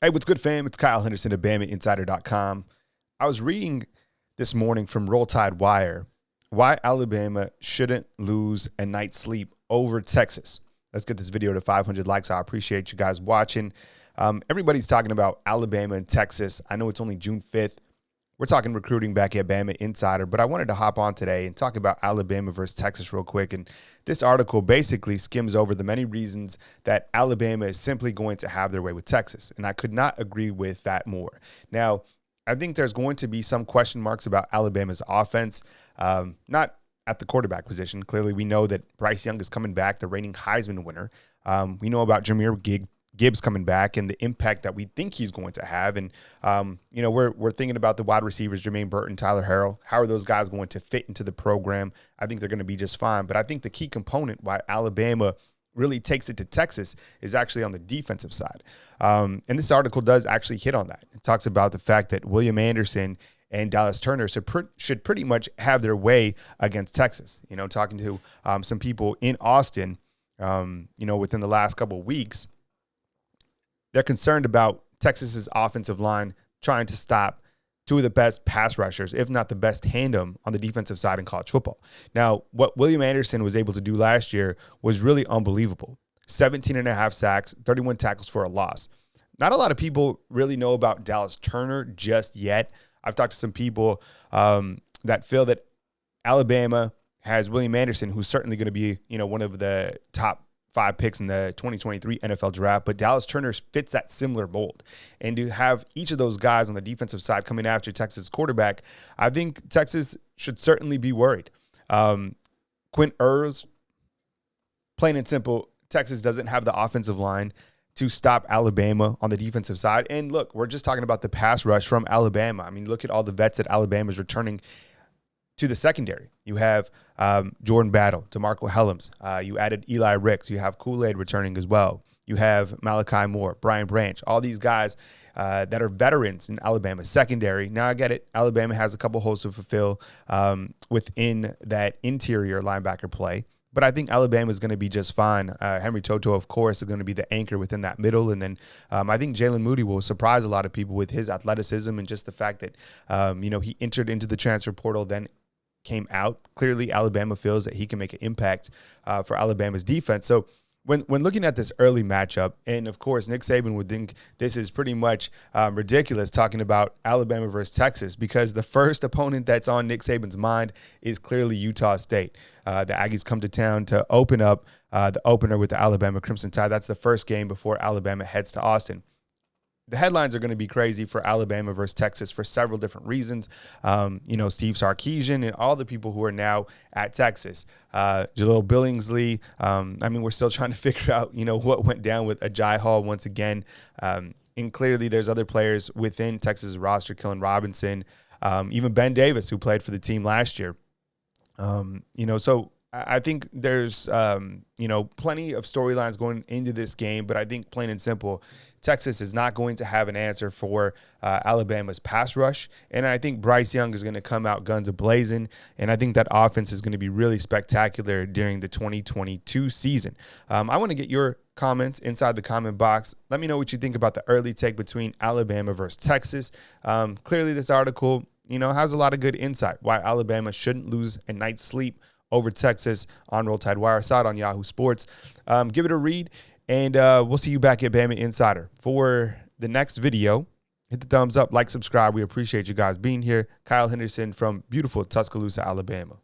Hey, what's good, fam? It's Kyle Henderson of BamaInsider.com. I was reading this morning from Roll Tide Wire why Alabama shouldn't lose a night's sleep over Texas. Let's get this video to 500 likes. I appreciate you guys watching. Everybody's talking about Alabama and Texas. I know it's only June 5th. We're talking recruiting back at Bama Insider, but I wanted to hop on today and talk about Alabama versus Texas real quick. And this article basically skims over the many reasons that Alabama is simply going to have their way with Texas. And I could not agree with that more. Now, I think there's going to be some question marks about Alabama's offense, not at the quarterback position. Clearly, we know that Bryce Young is coming back, the reigning Heisman winner. We know about Jahmyr Gibbs coming back and the impact that we think he's going to have. And, we're thinking about the wide receivers, Jermaine Burton, Tyler Harrell. How are those guys going to fit into the program? I think they're going to be just fine. But I think the key component why Alabama really takes it to Texas is actually on the defensive side. And this article does actually hit on that. It talks about the fact that William Anderson and Dallas Turner should pretty much have their way against Texas. Talking to some people in Austin, within the last couple of weeks, they're concerned about Texas's offensive line trying to stop two of the best pass rushers, if not the best tandem on the defensive side in college football. Now, what William Anderson was able to do last year was really unbelievable. 17 and a half sacks, 31 tackles for a loss. Not a lot of people really know about Dallas Turner just yet. I've talked to some people that feel that Alabama has William Anderson, who's certainly going to be, one of the top 5 picks in the 2023 NFL draft, but Dallas Turner fits that similar mold. And to have each of those guys on the defensive side coming after Texas quarterback, I think Texas should certainly be worried. Quinn Ewers, plain and simple, Texas doesn't have the offensive line to stop Alabama on the defensive side. And look, we're just talking about the pass rush from Alabama. I mean, look at all the vets that Alabama is returning to the secondary. You have Jordan Battle, DeMarco Hellams. You added Eli Ricks. You have Kool-Aid returning as well. You have Malachi Moore, Brian Branch, all these guys that are veterans in Alabama's secondary. Now, I get it. Alabama has a couple holes to fulfill within that interior linebacker play. But I think Alabama is going to be just fine. Henry Toto, of course, is going to be the anchor within that middle. And then I think Jalen Moody will surprise a lot of people with his athleticism and just the fact that, he entered into the transfer portal, then came out. Clearly, Alabama feels that he can make an impact for Alabama's defense. So when looking at this early matchup, and of course, Nick Saban would think this is pretty much ridiculous talking about Alabama versus Texas, because the first opponent that's on Nick Saban's mind is clearly Utah State. The Aggies come to town to open up the opener with the Alabama Crimson Tide. That's the first game before Alabama heads to Austin. The headlines are going to be crazy for Alabama versus Texas for several different reasons. Steve Sarkisian and all the people who are now at Texas. Jaleel Billingsley. We're still trying to figure out, what went down with Ajay Hall once again. And clearly there's other players within Texas' roster, Kellen Robinson, even Ben Davis, who played for the team last year. So I think there's, plenty of storylines going into this game, but I think plain and simple, Texas is not going to have an answer for Alabama's pass rush. And I think Bryce Young is going to come out guns a-blazing, and I think that offense is going to be really spectacular during the 2022 season. I want to get your comments inside the comment box. Let me know what you think about the early take between Alabama versus Texas. Clearly, this article, has a lot of good insight why Alabama shouldn't lose a night's sleep over Texas on Roll Tide Wire. I saw it on Yahoo Sports. Give it a read, and we'll see you back at Bama Insider for the next video. Hit the thumbs up, like, subscribe. We appreciate you guys being here. Kyle Henderson from beautiful Tuscaloosa, Alabama.